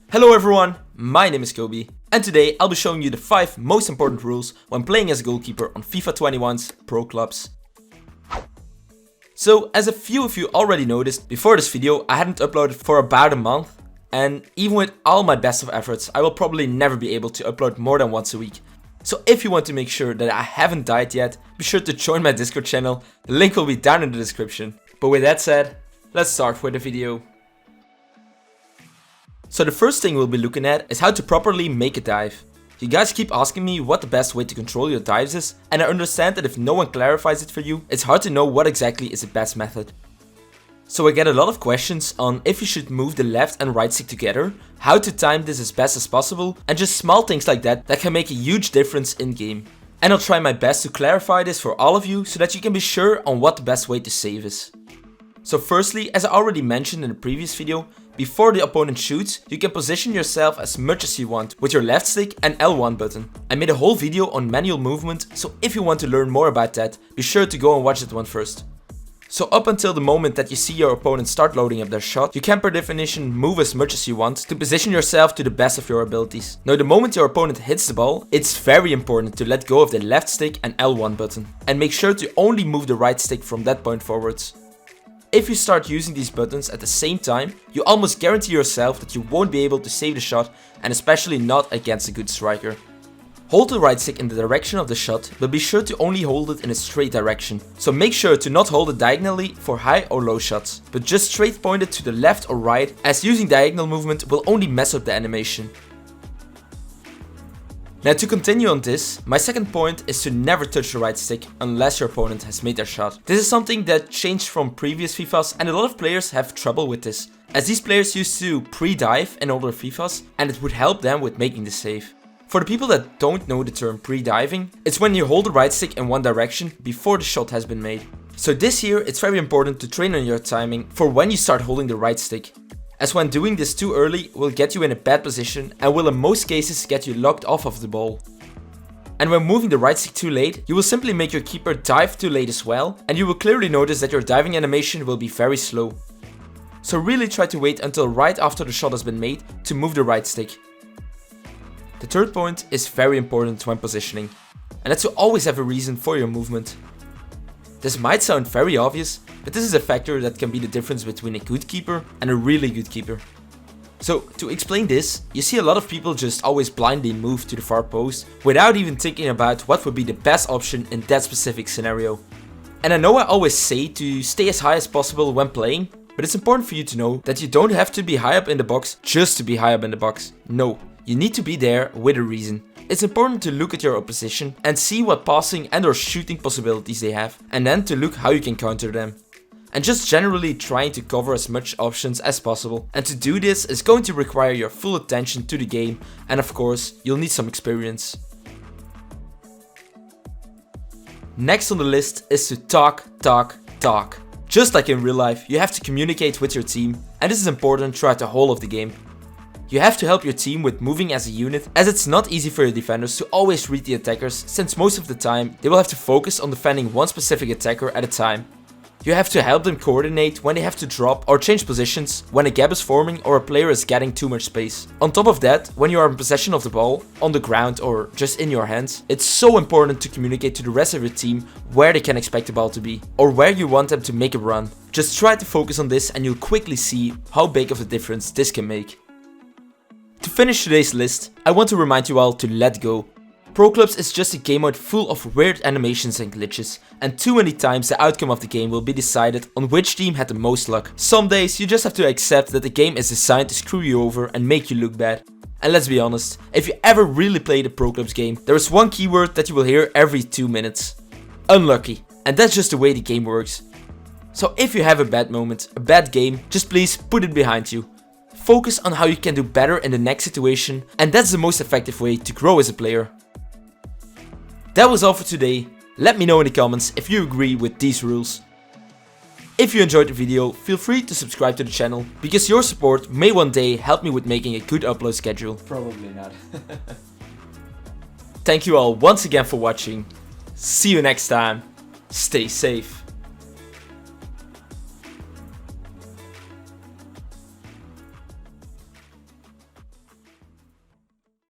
Hello everyone, my name is Kobe, and today I'll be showing you the 5 most important rules when playing as a goalkeeper on FIFA 21's Pro Clubs. So, as a few of you already noticed, before this video I hadn't uploaded for about a month, and even with all my best of efforts, I will probably never be able to upload more than once a week. So if you want to make sure that I haven't died yet, be sure to join my Discord channel, the link will be down in the description. But with that said, let's start with the video. So the first thing we'll be looking at is how to properly make a dive. You guys keep asking me what the best way to control your dives is, and I understand that if no one clarifies it for you, it's hard to know what exactly is the best method. So I get a lot of questions on if you should move the left and right stick together, how to time this as best as possible, and just small things like that can make a huge difference in game. And I'll try my best to clarify this for all of you so that you can be sure on what the best way to save is. So firstly, as I already mentioned in the previous video, before the opponent shoots, you can position yourself as much as you want with your left stick and L1 button. I made a whole video on manual movement, so if you want to learn more about that, be sure to go and watch that one first. So up until the moment that you see your opponent start loading up their shot, you can per definition move as much as you want to position yourself to the best of your abilities. Now the moment your opponent hits the ball, it's very important to let go of the left stick and L1 button, and make sure to only move the right stick from that point forwards. If you start using these buttons at the same time, you almost guarantee yourself that you won't be able to save the shot, and especially not against a good striker. Hold the right stick in the direction of the shot, but be sure to only hold it in a straight direction. So make sure to not hold it diagonally for high or low shots, but just straight point it to the left or right, as using diagonal movement will only mess up the animation. Now to continue on this, my second point is to never touch the right stick unless your opponent has made their shot. This is something that changed from previous FIFAs, and a lot of players have trouble with this, as these players used to pre-dive in older FIFAs and it would help them with making the save. For the people that don't know the term pre-diving, it's when you hold the right stick in one direction before the shot has been made. So this year it's very important to train on your timing for when you start holding the right stick, as when doing this too early will get you in a bad position and will in most cases get you locked off of the ball. And when moving the right stick too late, you will simply make your keeper dive too late as well, and you will clearly notice that your diving animation will be very slow. So really try to wait until right after the shot has been made to move the right stick. The third point is very important when positioning, and that's to always have a reason for your movement. This might sound very obvious, but this is a factor that can be the difference between a good keeper and a really good keeper. So to explain this, you see a lot of people just always blindly move to the far post without even thinking about what would be the best option in that specific scenario. And I know I always say to stay as high as possible when playing, but it's important for you to know that you don't have to be high up in the box just to be high up in the box. No, you need to be there with a reason. It's important to look at your opposition and see what passing and or shooting possibilities they have, and then to look how you can counter them. And just generally trying to cover as much options as possible. And to do this is going to require your full attention to the game, and of course you'll need some experience. Next on the list is to talk. Just like in real life, you have to communicate with your team, and this is important throughout the whole of the game. You have to help your team with moving as a unit, as it's not easy for your defenders to always read the attackers, since most of the time they will have to focus on defending one specific attacker at a time. You have to help them coordinate when they have to drop or change positions when a gap is forming or a player is getting too much space. On top of that, when you are in possession of the ball, on the ground or just in your hands, it's so important to communicate to the rest of your team where they can expect the ball to be, or where you want them to make a run. Just try to focus on this and you'll quickly see how big of a difference this can make. To finish today's list, I want to remind you all to let go. Pro Clubs is just a game mode full of weird animations and glitches, and too many times the outcome of the game will be decided on which team had the most luck. Some days you just have to accept that the game is designed to screw you over and make you look bad. And let's be honest, if you ever really played a Pro Clubs game, there is one keyword that you will hear every 2 minutes. Unlucky. And that's just the way the game works. So if you have a bad moment, a bad game, just please put it behind you. Focus on how you can do better in the next situation, and that's the most effective way to grow as a player. That was all for today. Let me know in the comments if you agree with these rules. If you enjoyed the video, feel free to subscribe to the channel, because your support may one day help me with making a good upload schedule. Probably not. Thank you all once again for watching. See you next time. Stay safe.